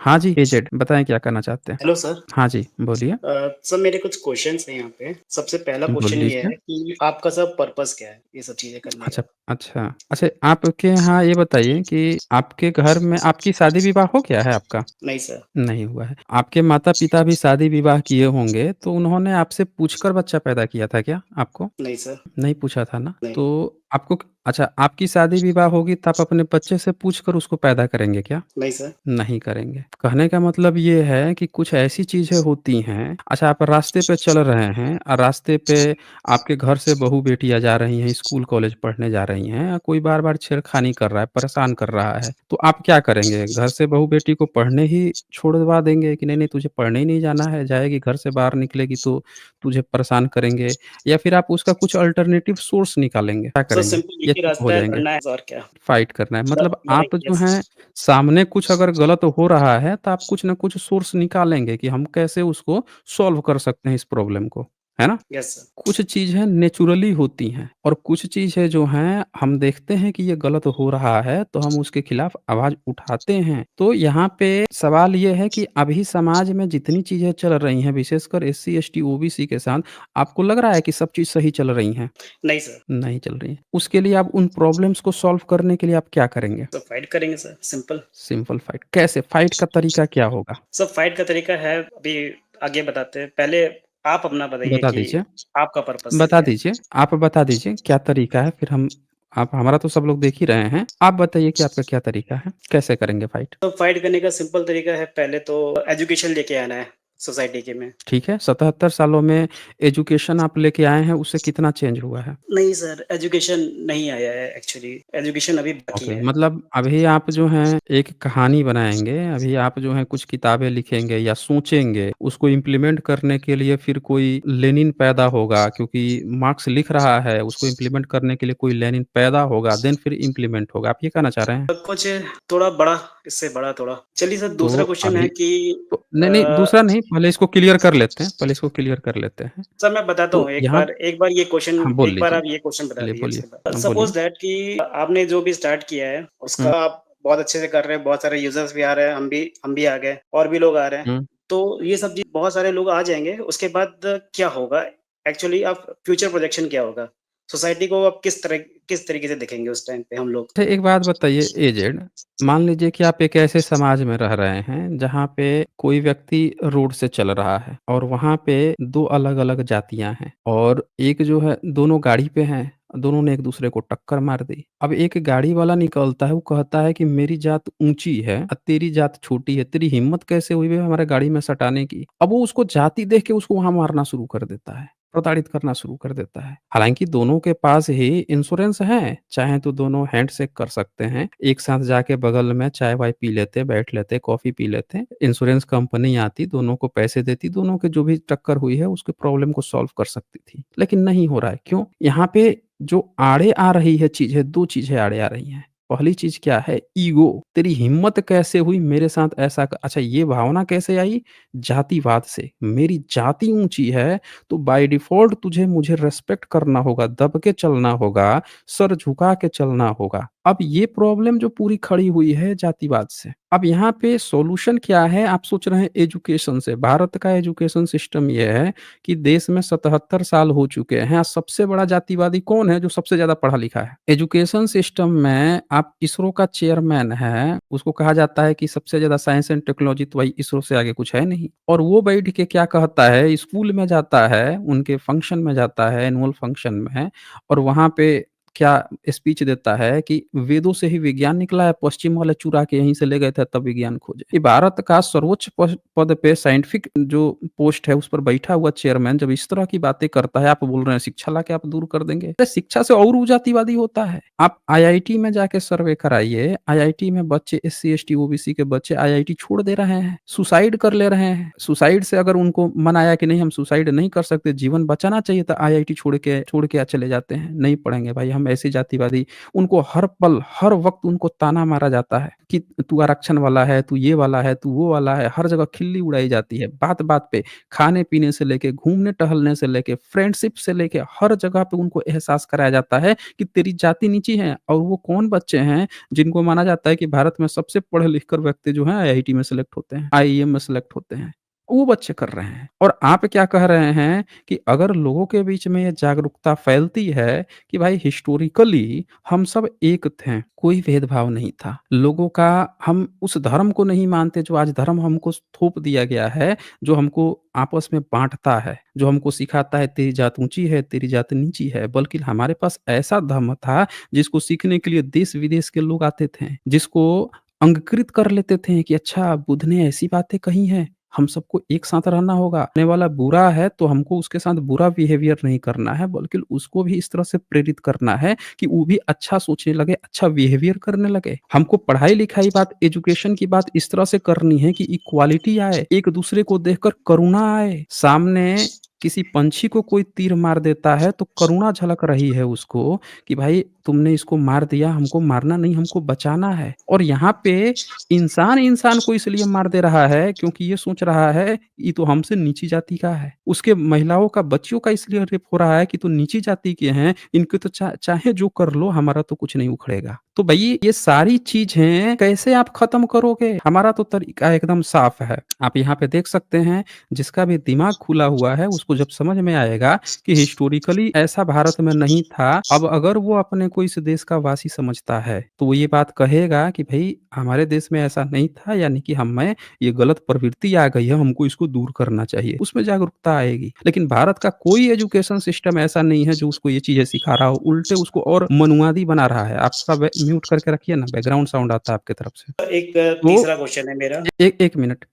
हाँ जी, एजेड बताएँ क्या करना चाहते हैं? Hello sir. हाँ जी, बोलिए। सर मेरे कुछ क्वेश्चन्स हैं यहाँ पे। सबसे पहला बोल क्वेश्चन ये दीजिए। है कि आपका सर पर्पस क्या है, ये सब चीज़ें करने अच्छा, का? अच्छा। अच्छा, आपके यहाँ ये बताइए कि आपके घर में आपकी शादी-विवाह हो गया है आपका? नहीं सर। नहीं हुआ है। आपके माता-पिता भी शादी-विवाह किए होंगे, तो उन्होंने आपसे पूछकर बच्चा पैदा किया था क्या आपको? नहीं सर। नहीं पूछा था ना? नहीं। तो आपको अच्छा, आपकी शादी-विवाह होगी तो आप अपने बच्चे से पूछकर उसको पैदा करेंगे क्या? नहीं सर। नहीं करेंगे। कहने का मतलब ये है कि कुछ ऐसी चीज़ें होती हैं। अच्छा, आप रास्ते पे चल रहे हैं और रास्ते पे आपके घर से बहू-बेटियाँ जा रही हैं, स्कूल कॉलेज पढ़ने जा रही हैं, कोई बार-बार छेड़खानी कर रहा है, परेशान कर रहा है, तो आप क्या करेंगे? घर से बहू-बेटी को पढ़ने ही छोड़वा देंगे कि नहीं-नहीं तुझे पढ़ने ही नहीं जाना है, जाएगी घर से बाहर निकलेगी तो तुझे परेशान करेंगे, या फिर आप उसका कुछ अल्टरनेटिव सोर्स निकालेंगे? क्या सर करेंगे? सिंपल एक या ही चुप हो रास्ता है, जाएँगे? लड़ना है और क्या। फाइट करना है। मतलब आप लड़ाई जो यस। हैं सामने कुछ अगर गलत हो रहा है, तो आप कुछ न कुछ सोर्स निकालेंगे कि हम कैसे उसको सॉल्व कर सकते हैं इस प्रॉब्लम को, है ना? Yes sir. कुछ चीज़ें नेचुरली होती हैं और कुछ चीज़ें जो हैं हम देखते हैं कि ये गलत हो रहा है, तो हम उसके खिलाफ आवाज़ उठाते हैं। तो यहाँ पे सवाल ये है कि अभी समाज में जितनी चीज़ें चल रही हैं, विशेषकर एससी, एसटी, ओबीसी के साथ, आपको लग रहा है कि सब चीज़ सही चल रही हैं? नहीं सर। नहीं चल रही हैं। उसके लिए आप उन प्रॉब्लम्स को सॉल्व करने के लिए आप क्या करेंगे? तो फाइट करेंगे सर, सिंपल। Simple fight. कैसे? फाइट का तरीका क्या होगा? सर फाइट का तरीका है, अभी आगे बताते हैं। पहले आप अपना बताइए बता कि दीजिए, आपका पर्पस सर बता क्या है? दीजिए। आप बता दीजिए क्या तरीका है, फिर हम आप हमारा तो सब लोग देख ही रहे हैं। आप बताइए कि आपका क्या तरीका है? कैसे करेंगे फाइट? तो फाइट करने का सिंपल तरीका है, पहले तो एजुकेशन लेके आना है सोसाइटी के में। ठीक है, 77 सालों में एजुकेशन आप लेके आए हैं, उससे कितना चेंज हुआ है? नहीं सर, एजुकेशन नहीं आया है एक्चुअली, एजुकेशन अभी बाकी ओके, है। मतलब अभी आप जो हैं एक कहानी बनाएँगे, अभी आप जो हैं कुछ किताबें लिखेंगे या सोचेंगे, उसको इम्प्लीमेंट करने के लिए फिर कोई लेनिन पैदा होगा क्योंकि मार्क्स लिख रहा है, उसको इम्प्लीमेंट करने के लिए कोई लेनिन पैदा होगा, देन फिर इम्प्लीमेंट होगा। आप ये कहना चाह रहे हैं? कुछ थोड़ा बड़ा, इससे बड़ा थोड़ा। चलिए सर, दूसरा तो क्वेश्चन है अभी कि तो नहीं, नहीं अ, दूसरा नहीं, पहले इसको क्लियर कर लेते हैं, पहले इसको क्लियर कर लेते हैं। सर मैं बताता हूँ, तो यहाँ हाँ, बोल एक बार लीजिए। आप ये क्वेश्चन बता चलिए दीजिए बोलिए। उसके बाद। हाँ, बोलिए। सपोज़ दैट कि आपने जो भी स्टार्ट किया है, हुँ, उसका आप बहुत अच्छे से कर रहे हैं, बहुत सारे यूज़र्स भी आ रहे हैं, हम भी आ गए और भी लोग आ रहे हैं। हुँ। तो ये सब चीज़ बहुत सारे लोग आ जाएँगे, उसके बाद क्या होगा? एक्चुअली आप फ्यूचर प्रोजेक्शन क्या होगा? सोसाइटी को आप किस तरीके से देखेंगे उस टाइम पे हम लोग? अच्छा, एक बात बताइए एजेड, मान लीजिए कि आप एक ऐसे समाज में रह रहे हैं, जहाँ पे कोई व्यक्ति रोड से चल रहा है और वहाँ पे 2 अलग-अलग जातियाँ हैं और एक जो है दोनों गाड़ी पे हैं, दोनों ने एक-दूसरे को टक्कर मार दी। अब एक गाड़ी वाला निकलता है, वो कहता है कि मेरी जात ऊँची है तेरी जात छोटी है, तेरी हिम्मत कैसे हुई बे हमारे गाड़ी में सटाने की? अब वो उसको जाति देख के उसको वहाँ मारना शुरू कर देता है। प्रताड़ित करना शुरू कर देता है। हालाँकि दोनों के पास ही इंश्योरेंस है, चाहें तो दोनों हैंडशेक कर सकते हैं, एक साथ जाके बगल में चाय-वाय पी लेते, बैठ लेते, कॉफ़ी पी लेते, इंश्योरेंस कंपनी आती, दोनों को पैसे देती, दोनों के जो भी टक्कर हुई है उसके प्रॉब्लम को सॉल्व कर सकती थी। लेकिन नहीं हो रहा है, क्यों? यहाँ पे जो आड़े आ रही है चीज़ें, 2 चीज़ें आड़े आ रही हैं। पहली चीज़ क्या है? ईगो, तेरी हिम्मत कैसे हुई मेरे साथ ऐसा क अच्छा, ये भावना कैसे आई? जातिवाद से, मेरी जाति ऊँची है तो बाय डिफ़ॉल्ट तुझे मुझे रिस्पेक्ट करना होगा, दब के चलना होगा, सर झुका के चलना होगा। अब ये प्रॉब्लम जो पूरी खड़ी हुई है जातिवाद से। अब यहाँ पे सॉल्यूशन क्या है? आप सोच रहे हैं एजुकेशन से। भारत का एजुकेशन सिस्टम ये है कि देश में 77 साल हो चुके हैं। सबसे बड़ा जातिवादी कौन है जो सबसे ज़्यादा पढ़ा-लिखा है? एजुकेशन सिस्टम में आप इसरो का चेयरमैन है, उसको कहा जाता है कि सबसे ज़्यादा साइंस एंड टेक्नोलॉजी तो भाई इसरो से आगे कुछ है नहीं। और वो बैठ के क्या कहता है, स्कूल में जाता है, उनके फंक्शन में जाता है, एनुअल फंक्शन में और वहाँ पे क्या स्पीच देता है कि वेदों से ही विज्ञान निकला है, पश्चिम वाले चुरा के यहीं से ले गए थे तब विज्ञान खोजे। ये भारत का सर्वोच्च पद पे साइंटिफिक जो पोस्ट है उस पर बैठा हुआ चेयरमैन जब इस तरह की बातें करता है, आप बोल रहे हैं शिक्षा लाके आप दूर कर देंगे। अरे शिक्षा से और जातिवादी होता है। आप आईआईटी में जाके सर्वे कराइए, आईआईटी में बच्चे एससी, एसटी, ओबीसी के बच्चे आईआईटी छोड़ दे रहे हैं, सुसाइड कर ले रहे हैं। सुसाइड से अगर उनको मन आया कि नहीं हम सुसाइड नहीं कर सकते, जीवन बचाना चाहिए तो आईआईटी छोड़ के चले जाते हैं। नहीं पढ़ेंगे भाई, हम ऐसे जातिवादी, उनको हर पल, हर वक़्त उनको ताना मारा जाता है कि तू आरक्षण वाला है, तू ये वाला है, तू वो वाला है, हर जगह खिल्ली उड़ाई जाती है, बात-बात पे। खाने-पीने से लेके, घूमने-टहलने से लेके, फ्रेंडशिप से लेके हर जगह पे उनको एहसास कराया जाता है कि तेरी जाति नीची है और वो कौन बच्चे हैं जिनको माना जाता है कि भारत में सबसे पढ़े लिख कर व्यक्ति जो हैं आईआईटी में सेलेक्ट होते हैं, आईआईएम में सेलेक्ट होते हैं। वो बच्चे कर रहे हैं और आप क्या कह रहे हैं कि अगर लोगों के बीच में ये जागरूकता फैलती है कि भाई हिस्टोरिकली हम सब एक थे, कोई भेदभाव नहीं था। लोगों का हम उस धर्म को नहीं मानते जो आज धर्म हमको थोप दिया गया है, जो हमको आपस में बाँटता है, जो हमको सिखाता है तेरी जात ऊँची है, तेरी जात नीची है, बल्कि हमारे पास ऐसा धर्म था जिसको सीखने के लिए देश-विदेश के लोग आते थे, जिसको अंगीकृत कर लेते थे कि अच्छा बुद्ध ने ऐसी बातें कही हैं, हम सबको एक साथ रहना होगा। आने वाला बुरा है तो हमको उसके साथ बुरा बिहेवियर नहीं करना है, बल्कि उसको भी इस तरह से प्रेरित करना है कि वो भी अच्छा सोचने लगे, अच्छा बिहेवियर करने लगे। हमको पढ़ाई-लिखाई बात, एजुकेशन की बात इस तरह से करनी है कि इक्वालिटी आए, एक-दूसरे को देखकर करुणा आए। सामने किसी पंछी को कोई तीर मार देता है तो करुणा झलक रही है उसको कि भाई तुमने इसको मार दिया, हमको मारना नहीं, हमको बचाना है। और यहाँ पे इंसान इंसान को इसलिए मार दे रहा है क्योंकि ये सोच रहा है ये तो हमसे नीची जाति का है। उसके महिलाओं का, बच्चियों का इसलिए रेप हो रहा है कि तो नीची जाति के हैं, इनके तो चाहे जो कर लो, हमारा तो कुछ नहीं उखड़ेगा। तो भई ये सारी चीज़ें कैसे आप खत्म करोगे? हमारा तो तरीका एकदम साफ है। आप यहाँ पे देख सकते हैं, जिसका भी दिमाग खुला हुआ है उसको जब समझ में आएगा कि हिस्टोरिकली ऐसा भारत में नहीं था। अब अगर वो अपने को इस देश का वासी समझता है, तो वो ये बात कहेगा कि भई हमारे देश में ऐसा नहीं था, यानी कि हम में ये गलत प्रवृत्ति आ गई है, हमको इसको दूर करना चाहिए। उसमें जागरूकता आएगी। लेकिन भारत का कोई एजुकेशन सिस्टम ऐसा नहीं है जो उसको ये चीज़ें सिखा रहा हो, उल्टे उसको और मनुवादी बना रहा है। आप थोड़ा म्यूट करके रखिए ना, बैकग्राउंड साउंड आता है आपकी तरफ से। एक तो तीसरा क्वेश्चन है मेरा। एक मिनट,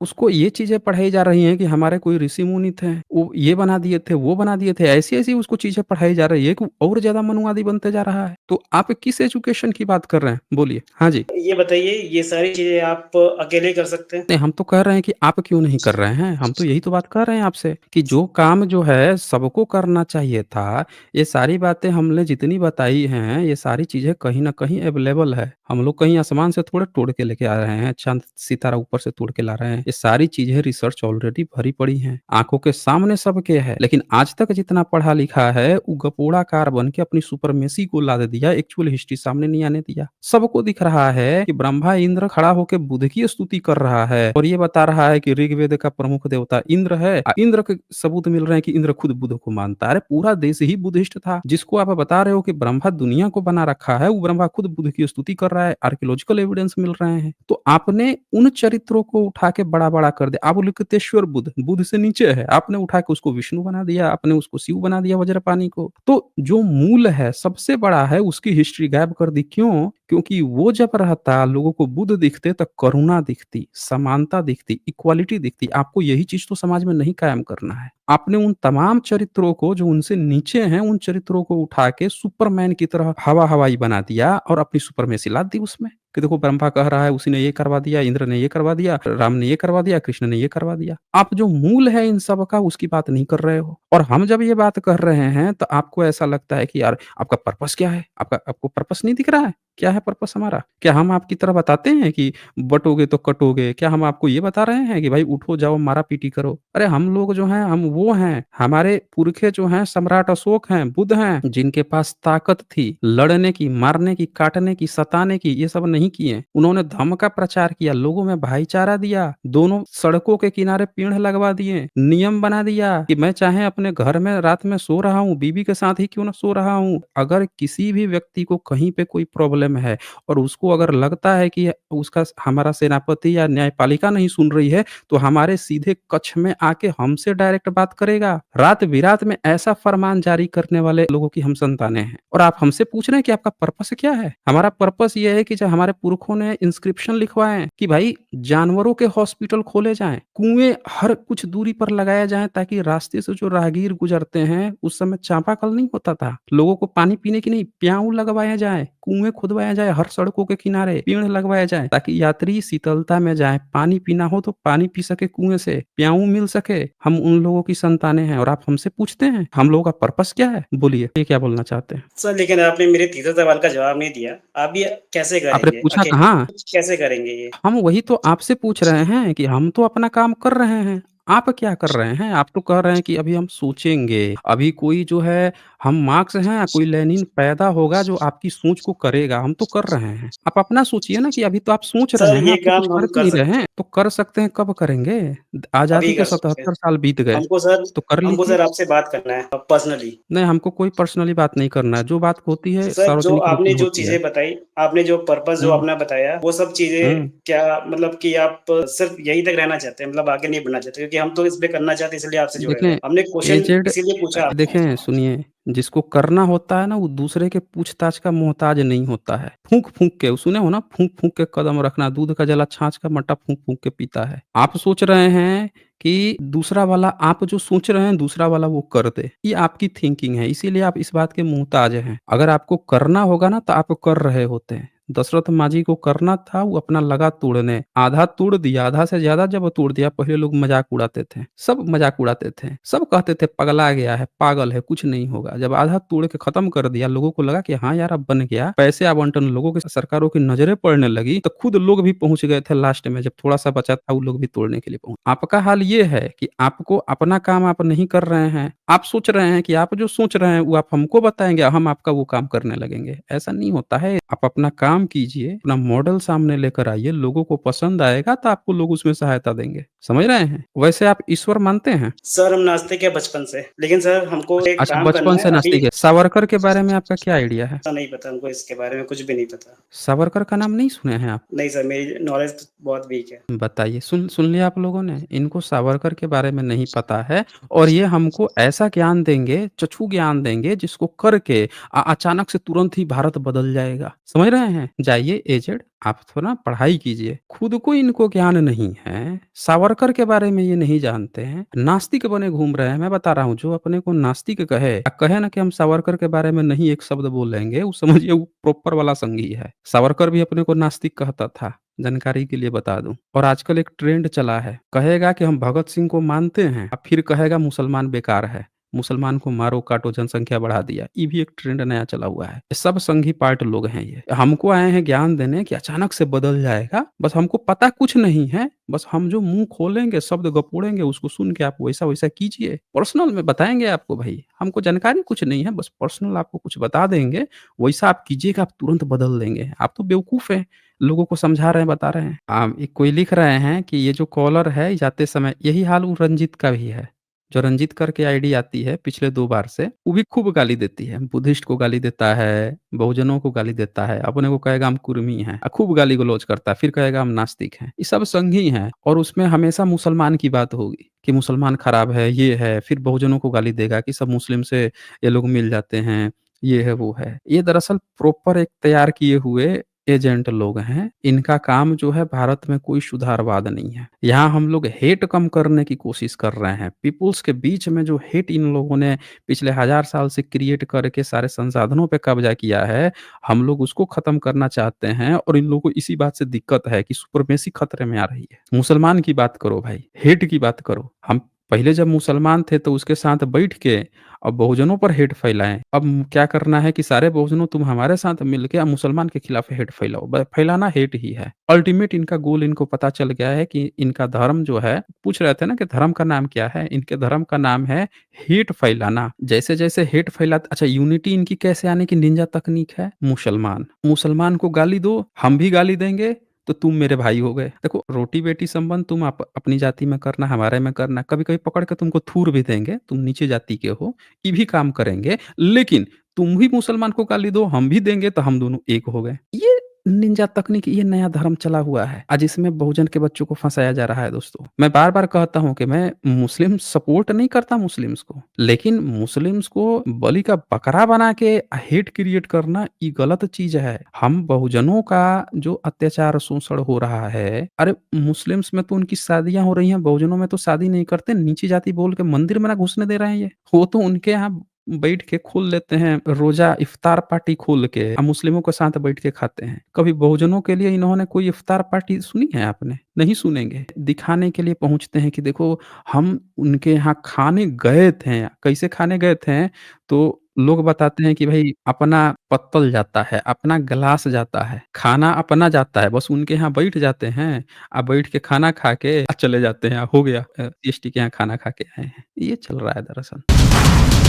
उसको ये चीज़ें पढ़ाई जा रही हैं कि हमारे कोई ऋषि-मुनि थे, वो ये बना दिए थे, वो बना दिए थे, ऐसी-ऐसी उसको चीज़ें पढ़ाई जा रही है कि वो और ज़्यादा मनुवादी बनते जा रहा है। तो आप किस एजुकेशन की बात कर रहे हैं? बोलिए। हाँ जी। ये बताइए, ये सारी चीज़ें आप अकेले कर सकते हैं? नहीं, हम तो कह रहे हैं कि आप क्यों नहीं कर रहे हैं? हम तो यही तो बात कर रहे हैं आपसे कि जो काम जो है सबको करना चाहिए था, ये सारी बातें हमने जितनी बताई हैं, ये सारी चीज़ें कहीं न कहीं अवेलेबल है। हम लोग कहीं आसमान से थोड़े तोड़ के लेके आ रहे हैं, चाँद सितारा ऊपर से तोड़ के ला रहे हैं। ये सारी चीज़ें रिसर्च ऑलरेडी भरी पड़ी हैं, आँखों के सामने सबके है। लेकिन आज तक जितना पढ़ा-लिखा है, वो गपोड़ाकार बन के अपनी सुपरमेसी को लाद दिया, एक्चुअल हिस्ट्री सामने नहीं आने दिया। सबको दिख रहा है कि ब्रह्मा इंद्र खड़ा होके बुध की स्तुति कर रहा है और ये बता रहा है कि ऋग्वेद का प्रमुख देवता इंद्र है। इंद्र के सबूत मिल रहे हैं कि इंद्र खुद बुध को मानता है। अरे पूरा देश ही बुद्धिस्ट था। जिसको आप बता रहे हो कि ब्रह्मा दुनिया को बना रखा है, वो ब्रह्मा खुद बुध की स्तुति कर रहा है। आर्कियोलॉजिकल एविडेंस मिल रहे हैं। तो आपने उन चरित्रों को उठा के बड़ा-बड़ा कर दिया। आप लिखतेश्वर बुध, बुध से नीचे है। आपने उठा के उसको विष्णु बना दिया, आपने उसको शिव बना दिया, वज्रपाणि को। तो जो मूल है, सबसे बड़ा है, उसकी हिस्ट्री गायब कर दी। क्यों? क्योंकि वो जब रहता, लोगों को बुद्ध दिखते तो करुणा दिखती, समानता दिखती, इक्वालिटी दिखती। आपको यही चीज़ तो समाज में नहीं कायम करना है। आपने उन तमाम चरित्रों को जो उनसे नीचे हैं, उन चरित्रों को उठा के सुपरमैन की तरह हवा-हवाई बना दिया और अपनी सुपरमेसी लाद दी उसमें कि देखो ब्रह्मा कह रहा है, उसी ने ये करवा दिया, इंद्र ने ये करवा दिया, राम ने ये करवा दिया, कृष्ण ने ये करवा दिया। आप जो मूल है इन सब का, उसकी बात नहीं कर रहे हो। और हम जब ये बात कर रहे हैं, तो आपको ऐसा लगता है कि यार आपका पर्पस क्या है? आपको पर्पस नहीं दिख रहा है? क्या है पर्पस हमारा? क्या हम आपकी तरह बताते हैं कि बँटोगे तो कटोगे? क्या हम आपको ये बता रहे हैं कि भाई उठो जाओ मारा-पीटी करो? अरे हम लोग जो हैं, हम वो हैं, हमारे पुरखे जो हैं सम्राट अशोक हैं, बुद्ध हैं, जिनके पास ताकत थी लड़ने की, मारने की, काटने की, सताने की, ये सब नहीं किए। उन्होंने धम्म का प्रचार किया, लोगों में भाईचारा दिया, दोनों सड़कों के किनारे पेड़ लगवा दिए, नियम बना दिया कि मैं चाहे अपने घर में रात में सो रहा हूँ, बीवी के साथ ही क्यों ना सो रहा हूँ। अगर किसी भी व्यक्ति को कहीं पे कोई प्रॉब्लम है और उसको अगर लगता है कि उसका हमारा सेनापति या न्यायपालिका नहीं सुन रही है, तो हमारे सीधे कक्ष में आके हमसे डायरेक्ट बात करेगा। रात-बिरात में ऐसा फरमान जारी करने वाले लोगों की हम संतानें हैं। और आप हमसे पूछ रहे हैं कि आपका पर्पस क्या है? हमारा पर्पस ये है कि जो हमारे पुरखों ने इंस्क्रिप्शन लिखवाए हैं कि भाई जानवरों के हॉस्पिटल खोले जाएँ, कुएँ हर कुछ दूरी पर लगाए जाएँ ताकि रास्ते से जो राहगीर गुजरते हैं, उस समय चापाकल नहीं होता था। लोगों को पानी पीने की नहीं, प्याऊ लगवाए जाएँ, कुएँ खुदवाए जाएँ हर सड़कों के किनारे, पेड़ लगवाए जाएँ ताकि यात्री शीतलता में जाएँ, पानी पीना हो तो पानी पी सके कुएँ से, प्याऊ मिल सके। हम उन लोगों की संतानें हैं और आप हमसे पूछते हैं, हम लोगों का पर्पस क्या है? बोलिए, ये क्या बोलना चाहते हैं? सर लेकिन आपने मेरे तीसरे सवाल का जवाब नहीं दिया। आप ये कैसे आपने करेंगे? पूछा अकेले कहाँ? कैसे करेंगे ये? हम वही तो आपसे पूछ रहे हैं कि हम तो अपना काम कर रहे हैं। आप क्या कर रहे हैं? आप तो कह रहे हैं कि अभी हम सोचेंगे, अभी कोई जो है हम मार्क्स हैं, कोई लेनिन पैदा होगा जो आपकी सोच को करेगा, हम तो कर रहे हैं। आप अपना सोचिए ना कि अभी तो आप सोच रहे सर हैं, ये आप तो कुछ काम कर हम क्यों कर नहीं रहे सकते हैं? हैं, तो कर सकते हैं कब करेंगे? अभी आज़ादी के कर सकते हैं। 77 साल बीत गए, तो कर हमको लीजिए। सर आपसे बात करना है पर्सनली। नहीं, हमको कोई पर्सनली बात नहीं करना है, जो बात होती है सर जो सार्वजनिक रूप आपने में जो होती है। चीज़ें बताई, आपने जो पर्पज़ जो हुँ, अपना बताया, वो सब चीज़ें हुँ। क्या मतलब कि आप सिर्फ़ यहीं तक रहना चाहते हैं, मतलब आगे नहीं बढ़ना चाहते? क्योंकि हम तो इस पे करना चाहते हैं इसलिए आपसे जुड़े देखें, हैं। हमने क्वेश्चन एजेड इसीलिए पूछा आपको। देखें सुनिए, जिसको करना होता है ना वो दूसरे के पूछ-ताछ का मोहताज नहीं होता है। फूँक-फूँक के सुने हो ना फूँक-फूँक के कदम रखना, दूध का जला छाछ का मट्टा फूँक-फूँक के पीता है। आप सोच रहे हैं कि दूसरा वाला आप जो सोच रहे हैं दूसरा वाला वो कर दे, ये आपकी थिंकिंग है, इसीलिए आप इस बात के मोहताज हैं। अगर आपको करना होगा ना तो आप कर रहे होते हैं। दशरथ मांझी को करना था वो अपना लगा तोड़ने, आधा तोड़ दिया, आधा से ज़्यादा जब तोड़ दिया पहले लोग मज़ाक उड़ाते थे, सब मज़ाक उड़ाते थे, सब कहते थे पगला गया है, पागल है, कुछ नहीं होगा। जब आधा तोड़ के खत्म कर दिया, लोगों को लगा कि हाँ यार अब बन गया, पैसे आवंटन लोगों की सरकारों की नज़रें पड़ने लगी, तो खुद लोग भी पहुँच गए थे लास्ट में जब थोड़ा-सा बचा था वो लोग भी तोड़ने के लिए पहुँचे। आपका हाल ये है कि आपको अपना काम आप नहीं कर रहे हैं, आप सोच रहे हैं कि आप जो सोच रहे हैं वो आप हमको बताएँगे, हम आपका वो काम करने लगेंगे, ऐसा नहीं होता है। आप अपना काम कीजिए, अपना मॉडल सामने लेकर आइए, लोगों को पसंद आएगा तो आपको लोग उसमें सहायता देंगे। समझ रहे हैं? वैसे आप ईश्वर मानते हैं? सर हम नास्तिक हैं बचपन से, लेकिन सर हमको एक अच्छा काम करना बचपन है से अभी। नास्तिक है। सावरकर के बारे में आपका क्या आइडिया है? ऐसा नहीं पता हमको, इसके बारे में कुछ भी नहीं पता। सावरकर का नाम नहीं सुने हैं आप? नहीं सर, मेरी नॉलेज बहुत वीक है। बताइए, सुन सुन लिया आप लोगों ने? इनको सावरकर के बारे में नहीं पता है और ये हमको ऐसा ज्ञान देंगे, चक्षु ज्ञान देंगे जिसको करके अचानक से तुरंत ही भारत बदल जाएगा। समझ रहे हैं? जाइए एजेड आप थोड़ा पढ़ाई कीजिए। खुद को इनको ज्ञान नहीं है, सावरकर के बारे में ये नहीं जानते हैं, नास्तिक बने घूम रहे हैं। मैं बता रहा हूँ जो अपने को नास्तिक कहे ना कि हम सावरकर के बारे में नहीं एक शब्द बोलेंगे, वो समझिए वो प्रॉपर वाला संघी है। सावरकर भी अपने को नास्तिक कहता था। जानकारी के लिए बता दूँ। और आजकल एक ट्रेंड चला है, कहेगा कि हम भगत सिंह को मानते हैं, फिर कहेगा मुसलमान बेकार है। मुसलमान को मारो, काटो, जनसंख्या बढ़ा दिया। ये भी एक ट्रेंड नया चला हुआ है। ये सब संघी पार्ट लोग हैं ये। हमको आए हैं ज्ञान देने कि अचानक से बदल जाएगा, बस हमको पता कुछ नहीं है, बस हम जो मुँह खोलेंगे, शब्द गपोड़ेंगे, उसको सुन के आप वैसा-वैसा कीजिए। पर्सनल में बताएँगे आपको भई, हमको जानकारी कुछ नहीं है, बस पर्सनल आपको कुछ बता देंगे, वैसा आप कीजिएगा, आप तुरंत बदल देंगे। आप तो बेवकूफ़ हैं। लोगों को समझा रहे हैं, बता रहे हैं। एक कोई लिख रहे हैं कि ये जो कॉलर है जाते समय यही हाल वो रंजीत का भी है। जो रंजीत करके आईडी आती है पिछले 2 बार से, वो भी खूब गाली देती है। बुद्धिस्ट को गाली देता है, बहुजनों को गाली देता है, अपने को कहेगा हम कुर्मी हैं, खूब गाली-गलौज करता है, फिर कहेगा हम नास्तिक हैं। ये सब संघी हैं और उसमें हमेशा मुसलमान की बात होगी कि मुसलमान खराब है, ये है, फिर बहुजनों को गाली देगा कि सब मुस्लिम से ये लोग मिल जाते हैं, ये है, वो है। ये दरअसल प्रॉपर एक तैयार किए हुए एजेंट लोग हैं। इनका काम जो है भारत में कोई सुधारवाद नहीं है। यहाँ हम लोग हेट कम करने की कोशिश कर रहे हैं। पीपुल्स के बीच में जो हेट इन लोगों ने पिछले 1000 साल से क्रिएट करके सारे संसाधनों पे कब्ज़ा किया है, हम लोग उसको ख़त्म करना चाहते हैं और इन लोगों को इसी बात से दिक्कत है कि सुप्रीमेसी खतरे में आ रही है। मुसलमान की बात करो भाई, हेट की बात करो। हम पहले जब मुसलमान थे तो उसके साथ बैठ के अब बहुजनों पर हेट फैलाएँ। अब क्या करना है कि सारे बहुजनों तुम हमारे साथ मिलके मुसलमान के खिलाफ हेट फैलाओ। ब फैलाना हेट ही है। अल्टीमेट इनका गोल इनको पता चल गया है कि इनका धर्म जो है पूछ रहे थे ना कि धर्म का नाम क्या है? इनके धर्म का नाम है हेट फैलाना। जैसे-जैसे हेट अच्छा यूनिटी इनकी कैसे आने की निंजा तकनीक है? मुसलमान। मुसलमान को गाली दो, हम भी गाली देंगे तो तुम मेरे भाई हो गए। देखो रोटी-बेटी संबंध तुम अपनी जाति में करना, हमारे में करना, कभी-कभी पकड़ के तुमको थूर भी देंगे, तुम नीचे जाति के हो, ये भी काम करेंगे, लेकिन तुम भी मुसलमान को गाली दो, हम भी देंगे तो हम दोनों एक हो गए। ये निंजा तकनीक, ये नया धर्म चला हुआ है। आज इसमें बहुजन के बच्चों को फँसाया जा रहा है दोस्तों। मैं बार-बार कहता हूँ कि मैं मुस्लिम सपोर्ट नहीं करता मुस्लिम्स को, लेकिन मुस्लिम्स को बलि का बकरा बना के हेट क्रिएट करना ये गलत चीज़ है। हम बहुजनों का जो अत्याचार शोषण हो रहा है, अरे मुस्लिम्स में तो उनकी शादियाँ हो रही हैं, बहुजनों में तो शादी नहीं करते, नीची जाति बोल के मंदिर में ना घुसने दे रहे हैं ये। वो तो उनके यहाँ बैठ के खोल लेते हैं रोज़ा इफ्तार पार्टी खोल के मुस्लिमों के साथ बैठ के खाते हैं। कभी बहुजनों के लिए इन्होंने कोई इफ्तार पार्टी सुनी है आपने? नहीं सुनेंगे। दिखाने के लिए पहुँचते हैं कि देखो हम उनके यहाँ खाने गए थे। कैसे खाने गए थे? तो लोग बताते हैं कि भई अपना पत्तल जाता है, अपना ग्लास जाता है, खाना अपना जाता है, बस उनके यहाँ बैठ जाते हैं, बैठ के खाना खा के चले जाते हैं, हो गया सीएसटी के यहाँ खाना खा के आए हैं। ये चल रहा है दरअसल।